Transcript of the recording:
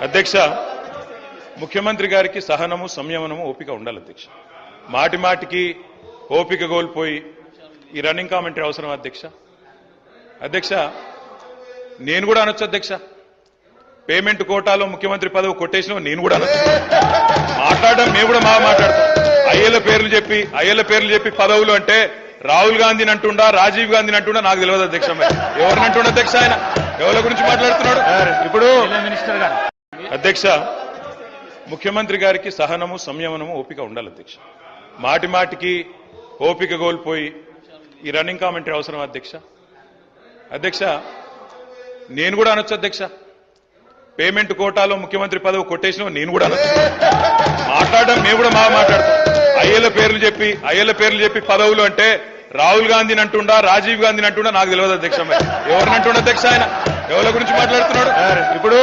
అధ్యక్ష, ముఖ్యమంత్రి గారికి సహనము సంయమనము ఓపిక ఉండాలి అధ్యక్ష. మాటి మాటికి ఓపిక కోల్పోయి ఈ రన్నింగ్ కామెంటరీ అవసరం అధ్యక్ష. అధ్యక్ష, నేను కూడా అనొచ్చు అధ్యక్ష, పేమెంట్ కోటాలో ముఖ్యమంత్రి పదవి కొట్టేసిన నేను కూడా అనొచ్చు. మాట్లాడడం మేము కూడా మాట్లాడతాం. అయ్యల పేర్లు చెప్పి పదవులు అంటే రాహుల్ గాంధీని అంటుండా, రాజీవ్ గాంధీని అంటుండా నాకు తెలియదు అధ్యక్ష. మరి ఎవరిని అంటుండ అధ్యక్ష? ఆయన ఎవరి గురించి మాట్లాడుతున్నాడు ఇప్పుడు? మినిస్టర్ గారు. అధ్యక్ష, ముఖ్యమంత్రి గారికి సహనము సంయమనము ఓపిక ఉండాలి అధ్యక్ష. మాటి మాటికి ఓపిక కోల్పోయి ఈ రన్నింగ్ కామెంటరీ అవసరం అధ్యక్ష. అధ్యక్ష, నేను కూడా అనొచ్చు అధ్యక్ష, పేమెంట్ కోటాలో ముఖ్యమంత్రి పదవి కొట్టేసిన నేను కూడా అనొచ్చు. మాట్లాడడం మేము కూడా మాట్లాడతాం. అయ్యల పేర్లు చెప్పి పదవులు అంటే రాహుల్ గాంధీని అంటుండా, రాజీవ్ గాంధీని అంటుండా నాకు తెలియదు అధ్యక్ష. మరి ఎవరిని అంటుండ అధ్యక్ష? ఆయన ఎవరి గురించి మాట్లాడుతున్నాడు ఇప్పుడు?